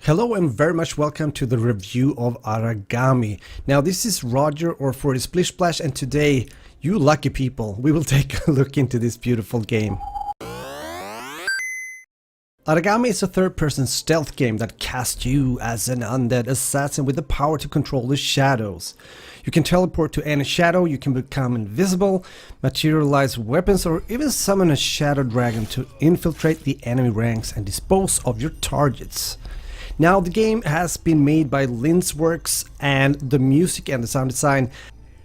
Hello and very much welcome to the review of Aragami. Now this is Roger or for the Splish Splash, and today, you lucky people, we will take a look into this beautiful game. Aragami is a third-person stealth game that casts you as an undead assassin with the power to control the shadows. You can teleport to any shadow, you can become invisible, materialize weapons, or even summon a shadow dragon to infiltrate the enemy ranks and dispose of your targets. Now the game has been made by Works, and the music and the sound design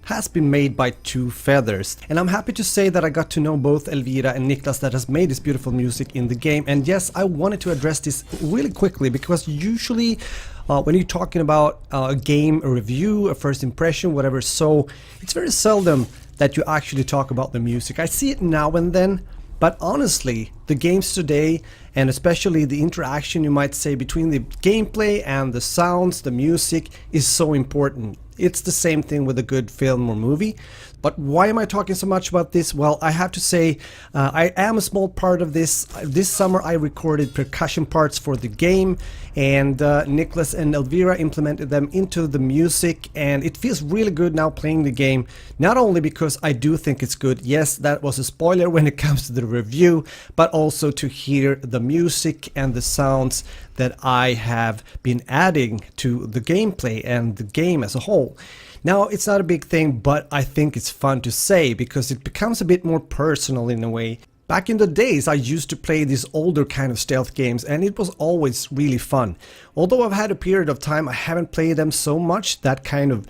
has been made by Two Feathers. And I'm happy to say that I got to know both Elvira and Niklas that has made this beautiful music in the game. And yes, I wanted to address this really quickly because usually when you're talking about a game, a review, a first impression, whatever, so it's very seldom that you actually talk about the music. I see it now and then. But honestly, the games today, and especially the interaction, you might say, between the gameplay and the sounds, the music, is so important. It's the same thing with a good film or movie. But why am I talking so much about this? Well, I have to say, I am a small part of this. This summer I recorded percussion parts for the game, and Niklas and Elvira implemented them into the music, and it feels really good now playing the game. Not only because I do think it's good, yes, that was a spoiler when it comes to the review, but also to hear the music and the sounds that I have been adding to the gameplay and the game as a whole. Now, it's not a big thing, but I think it's fun to say because it becomes a bit more personal in a way. Back in the days, I used to play these older kind of stealth games, and it was always really fun. Although I've had a period of time I haven't played them so much, that kind of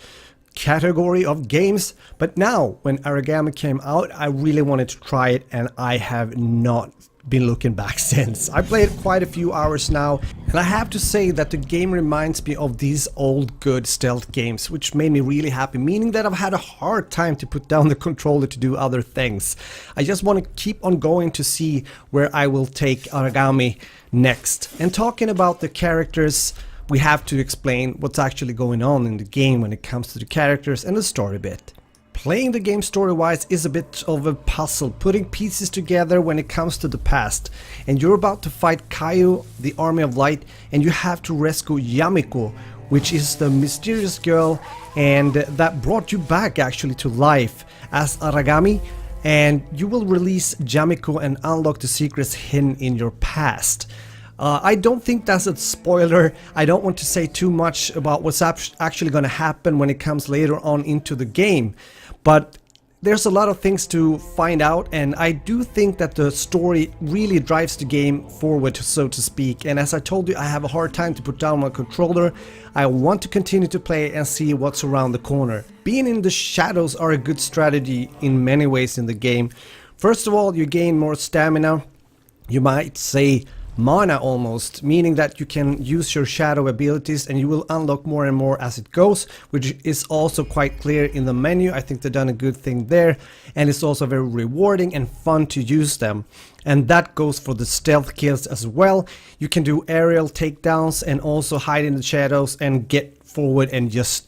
category of games, but now when Aragami came out, I really wanted to try it, and I have not been looking back since. I played quite a few hours now, and I have to say that the game reminds me of these old good stealth games, which made me really happy, meaning that I've had a hard time to put down the controller to do other things. I just want to keep on going to see where I will take Aragami next. And talking about the characters, we have to explain what's actually going on in the game when it comes to the characters and the story bit. Playing the game story-wise is a bit of a puzzle, putting pieces together when it comes to the past. And you're about to fight Kaio, the Army of Light, and you have to rescue Yamiko, which is the mysterious girl and that brought you back actually to life as Aragami. And you will release Yamiko and unlock the secrets hidden in your past. I don't think that's a spoiler. I don't want to say too much about what's actually going to happen when it comes later on into the game. But there's a lot of things to find out, and I do think that the story really drives the game forward, so to speak. And as I told you, I have a hard time to put down my controller. I want to continue to play and see what's around the corner. Being in the shadows are a good strategy in many ways in the game. First of all, you gain more stamina. You might say mana almost, meaning that you can use your shadow abilities and you will unlock more and more as it goes, which is also quite clear in the menu. I think they've done a good thing there, and it's also very rewarding and fun to use them. And that goes for the stealth kills as well. You can do aerial takedowns and also hide in the shadows and get forward and just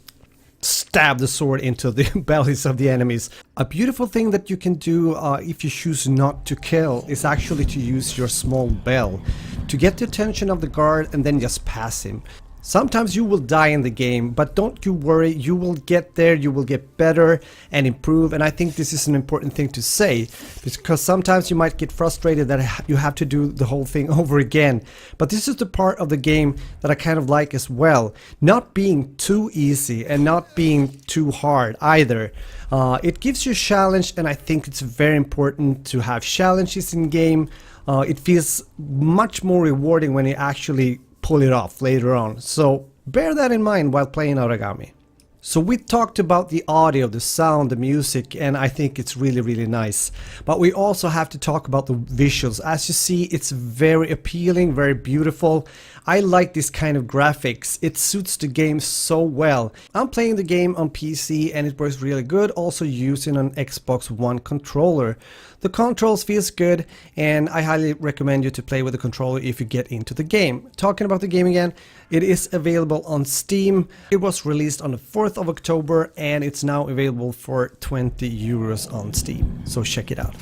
stab the sword into the bellies of the enemies. A beautiful thing that you can do if you choose not to kill is actually to use your small bell to get the attention of the guard and then just pass him. Sometimes you will die in the game, but don't you worry, you will get there, you will get better and improve. And I think this is an important thing to say, because sometimes you might get frustrated that you have to do the whole thing over again. But this is the part of the game that I kind of like as well. Not being too easy and not being too hard either. It gives you a challenge, and I think it's very important to have challenges in game. It feels much more rewarding when you actually pull it off later on, so bear that in mind while playing Aragami. So we talked about the audio, the sound, the music, and I think it's really nice. But we also have to talk about the visuals. As you see, it's very appealing, very beautiful. I like this kind of graphics. It suits the game so well. I'm playing the game on PC and it works really good, also using an Xbox One controller. The controls feels good, and I highly recommend you to play with the controller if you get into the game. Talking about the game again, it is available on Steam. It was released on the 4th of October and it's now available for 20 euros on Steam. So check it out.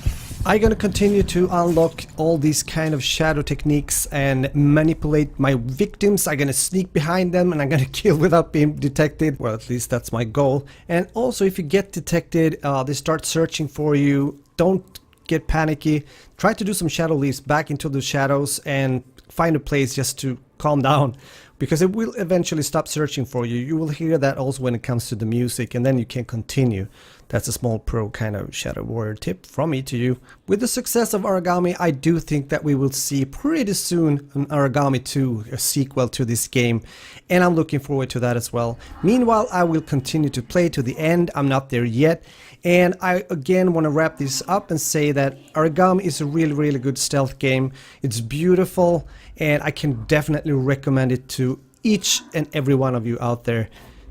I'm gonna continue to unlock all these kind of shadow techniques and manipulate my victims. I'm gonna sneak behind them and I'm gonna kill without being detected. Well, at least that's my goal. And also, if you get detected, they start searching for you. Don't get panicky. Try to do some shadow leaps back into the shadows and find a place just to calm down, because it will eventually stop searching for you. You will hear that also when it comes to the music, and then you can continue. That's a small pro kind of shadow warrior tip from me to you. With the success of Aragami, I do think that we will see pretty soon an Aragami 2, a sequel to this game, and I'm looking forward to that as well. Meanwhile, I will continue to play to the end. I'm not there yet, and I again want to wrap this up and say that Aragami is a really good stealth game. It's beautiful, and I can definitely recommend it to each and every one of you out there.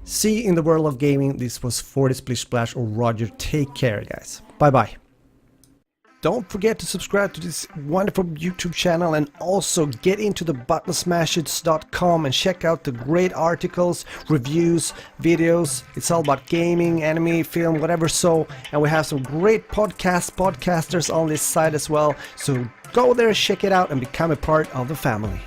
See you in the world of gaming. This was 40 Splish Splash or Roger. Take care, guys. Bye bye. Don't forget to subscribe to this wonderful YouTube channel, and also get into the buttonsmashits.com and check out the great articles, reviews, videos. It's all about gaming, anime, film, whatever. So, and we have some great podcasters on this site as well. So go there, check it out, and become a part of the family.